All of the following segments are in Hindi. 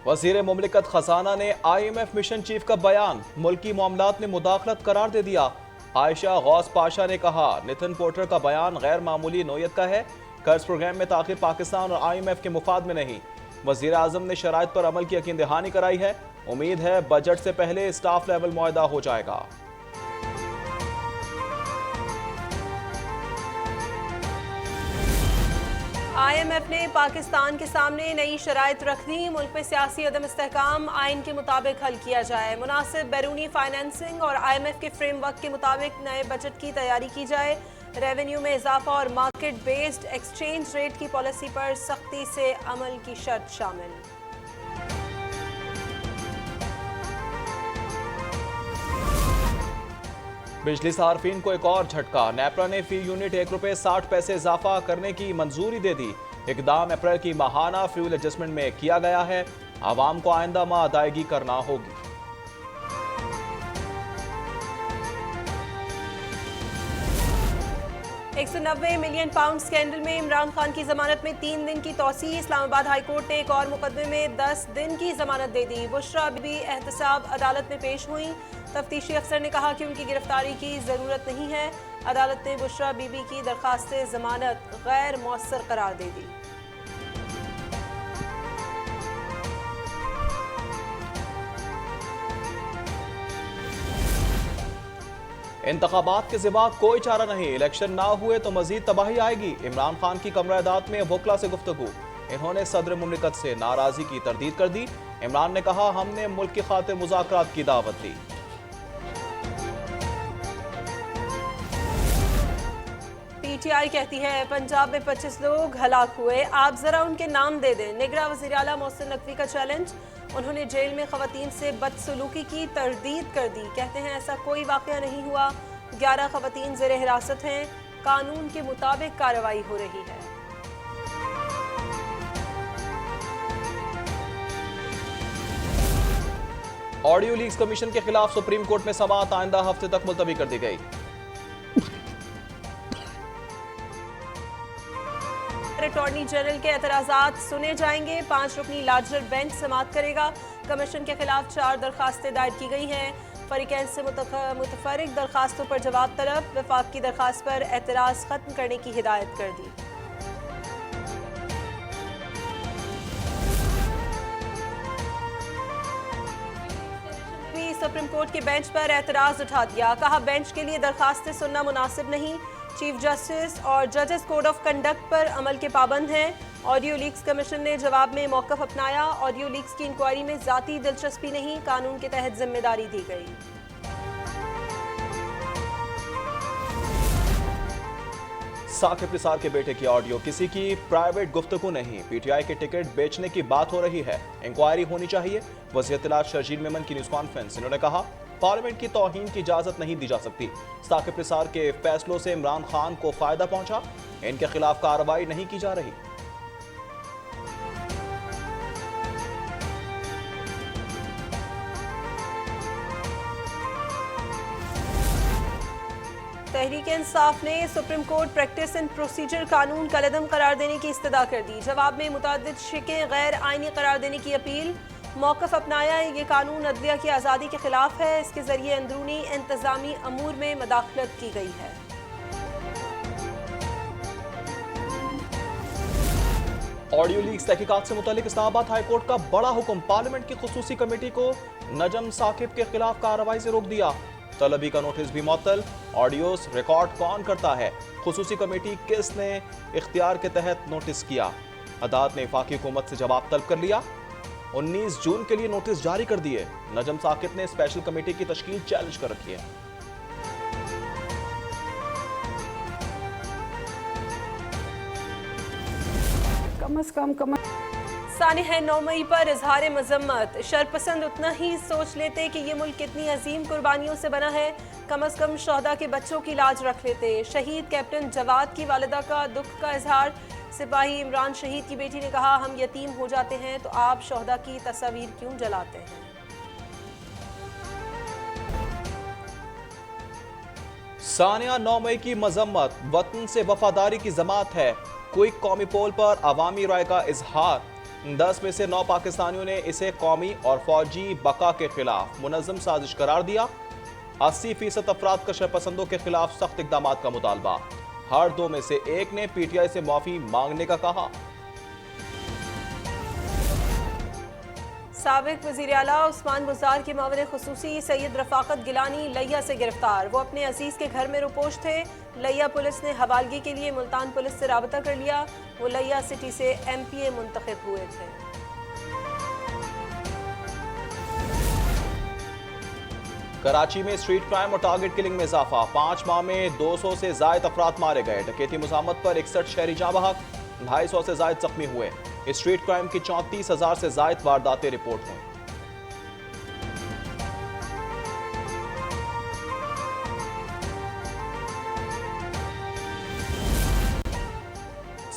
वज़ीर मुमलिकत खजाना ने IMF मिशन चीफ का बयान मुल्की मामलात में मुदाखलत करार दे दिया। आयशा गौस पाशा ने कहा नितिन पोर्टर का बयान गैर मामूली नौयत का है। कर्ज प्रोग्राम में ताखिर पाकिस्तान और IMF के मुफाद में नहीं। वज़ीर आज़म ने शराइत पर अमल की यकीन दहानी कराई है। उम्मीद है बजट से पहले स्टाफ लेवल मुआहदा हो जाएगा। IMF ने पाकिस्तान के सामने नई शराइत रख दी। मुल्क में सियासी अदम इस्तेहकाम आइन के मुताबिक हल किया जाए। मुनासिब बैरूनी फाइनेंसिंग और IMF के फ्रेमवर्क के मुताबिक नए बजट की तैयारी की जाए। रेवेन्यू में इजाफा और मार्केट बेस्ड एक्सचेंज रेट की पॉलिसी पर सख्ती से अमल की शर्त शामिल। बिजली सार्फिन को एक और झटका। नेपरा ने फी यूनिट ₹1.60 इजाफा करने की मंजूरी दे दी। इकदाम अप्रैल की माहाना फ्यूल एडजस्टमेंट में किया गया है। आवाम को आइंदा माह अदायगी करना होगी। £190 मिलियन स्कैंडल में इमरान खान की जमानत में 3 दिन की तौसी। इस्लामाबाद हाई कोर्ट ने एक और मुकदमे में 10 दिन की जमानत दे दी। बुशरा बीबी एहतसाब अदालत में पेश हुई। तफ्तीशी अफसर ने कहा कि उनकी गिरफ्तारी की जरूरत नहीं है। अदालत ने बुशरा बीबी की दरखास्त जमानत गैर मौसर करार दे दी। इंतखाबात के सिवा कोई चारा नहीं। इलेक्शन ना हुए तो मजीद तबाही आएगी। इमरान खान की कमरादात में वकला से गुफ्तगू। इन्होंने सदर मुमलिकत से नाराजगी की तरदीद कर दी। इमरान ने कहा हमने मुल्क की खातिर मुज़ाकरात की दावत दी। PTI कहती है पंजाब में 25 लोग हलाक हुए, आप जरा उनके नाम दे दें। निगरान वज़ीर आला मोहसिन नकवी का चैलेंज। उन्होंने जेल में खवातीन से बदसलूकी की तरदीद कर दी। कहते हैं ऐसा कोई वाक़या नहीं हुआ। 11 खवातीन ज़ेरे हिरासत हैं। कानून के मुताबिक कार्रवाई हो रही है। ऑडियो लीक्स कमीशन के खिलाफ सुप्रीम कोर्ट में समाअत आइंदा हफ्ते तक मुलतवी कर दी गई। अटॉर्नी जनरल के एतराज़ात सुने जाएंगे। 5 रुकनी लार्जर बेंच समाअत करेगा। कमीशन के खिलाफ 4 दरखास्तें दायर की गई हैं। फरीकैन से मुतफर्रिक दरखास्तों पर जवाब तलब। वफाक की दरखास्त पर एतराज़ खत्म करने की हिदायत कर दी। सुप्रीम कोर्ट के बेंच पर एतराज़ उठा दिया। कहा बेंच के लिए दरखास्तें सुनना मुनासिब नहीं। चीफ जस्टिस और जजेस कोड ऑफ कंडक्ट पर अमल के पाबंद हैं। ऑडियो लीक्स कमीशन ने जवाब में मौक़िफ़ अपनाया। ऑडियो लीक्स की इंक्वायरी में ज़ाती दिलचस्पी नहीं, कानून के तहत जिम्मेदारी दी गई। साकिब निसार के बेटे की ऑडियो किसी की प्राइवेट गुफ्तगू नहीं। PTI के टिकट बेचने की बात हो रही है। इंक्वायरी होनी चाहिए। वज़ीर इत्तलात शर्जील मेमन की न्यूज़ कॉन्फ्रेंस। इन्होंने कहा पार्लियामेंट की तौहीन की इजाजत नहीं दी जा सकती। साकिब निसार के फैसलों से इमरान खान को फायदा पहुंचा। इनके खिलाफ कार्रवाई नहीं की जा रही। तहरीक इंसाफ ने supreme court practice and procedure कानून कलअदम करार देने की इस्तदा कर दी। जवाब में मुतअद्दिद शिकें गैर आइनी करार देने की अपील। मौक़िफ़ अपनाया, ये कानून अदलिया की आज़ादी के खिलाफ है। इसके जरिए अंदरूनी इंतज़ामी अमूर में मदाखलत की गई है। ऑडियो लीक्स तहकीकात से मुतालिक इस्लामाबाद हाई कोर्ट का बड़ा हुक्म। पार्लियामेंट की खुसूसी कमेटी को नजम साकिब के खिलाफ कार्रवाई से रोक दिया। तलबी का नोटिस भी मुअत्तल। ऑडियोस रिकॉर्ड कौन करता है? खुसूसी कमेटी किसने इख्तियार के तहत नोटिस किया? अदालत ने वफाकी हुकूमत से जवाब तलब कर लिया। 19 जून के लिए नोटिस जारी कर दिए। नजम साकिब ने स्पेशल कमेटी की तश्कील चैलेंज कर रखी है। कम सानिह 9 मई पर इजहार मजम्मत। शरपसंद उतना ही सोच लेते कि ये मुल्क कितनी अजीम कुर्बानियों से बना है। कम अज कम शहदा के बच्चों की लाज रख लेते। शहीद कैप्टन जवाद की वालिदा का दुख का इजहार। सिपाही इमरान शहीद की बेटी ने कहा हम यतीम हो जाते हैं तो आप शहदा की तस्वीर क्यों जलाते हैं। सानिया 9 मई की मजम्मत वतन से वफादारी की जमात है। क्विक कौमी पोल पर अवामी राय का इजहार। 10 में से 9 पाकिस्तानियों ने इसे कौमी और फौजी बका के खिलाफ मुनज़्ज़म साजिश करार दिया। 80% अफराद का शरपसंदों के खिलाफ सख्त इक़दाम का मुतालबा। हर 2 में से 1 ने PTI से माफी मांगने का कहा। साबिक वज़ीर आला उस्मान बुज़दार के मामले खुसूसी सैयद रफ़ाकत गिलानी लिया से गिरफ्तार। वो अपने अजीज़ के घर में रुपोश थे। लिया पुलिस ने हवालगी के लिए मुल्तान पुलिस से राबता कर लिया। वो लिया सिटी से MPA मुंतखब हुए थे। कराची में स्ट्रीट क्राइम और टारगेट किलिंग में इजाफा। 5 माह में 200 से जायद अफराद मारे गए। डकैती मुज़ाहमत पर 61 शहरी जाँ बहक, 250 से जायद जख्मी हुए। स्ट्रीट क्राइम की 34,000 से जायद वारदातें रिपोर्ट हुई।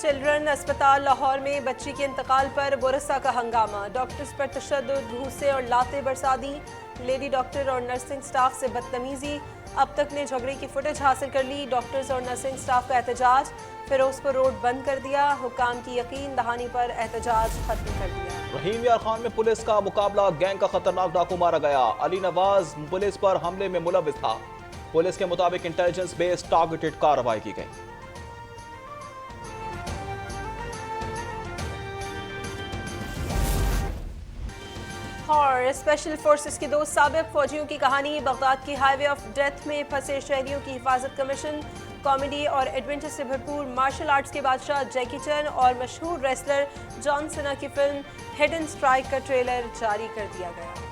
चिल्ड्रन अस्पताल लाहौर में बच्ची के इंतकाल पर बुरसा का हंगामा। डॉक्टर्स पर तशद्दुद, घूंसे और लाते बरसादी। लेडी डॉक्टर और नर्सिंग स्टाफ से बदतमीजी। अब तक ने झगड़े की फुटेज हासिल कर ली। डॉक्टर्स और नर्सिंग स्टाफ का एहतजाज। फिरोजपुर रोड बंद कर दिया। हुकाम की यकीन दहानी पर एहतजाज खत्म कर दिया। रहीम यार खान में पुलिस का मुकाबला। गैंग का खतरनाक डाकू मारा गया। अली नवाज पुलिस पर हमले में मुलविस था। पुलिस के मुताबिक इंटेलिजेंस बेस्ड टारगेटेड कार्रवाई की गई। और स्पेशल फोर्सेस के 2 साबिक फौजियों की कहानी। बगदाद की हाईवे ऑफ डेथ में फंसे शहरियों की हिफाजत का मिशन। कॉमेडी और एडवेंचर से भरपूर मार्शल आर्ट्स के बादशाह जैकी चैन और मशहूर रेसलर जॉन सीना की फिल्म हिडन स्ट्राइक का ट्रेलर जारी कर दिया गया।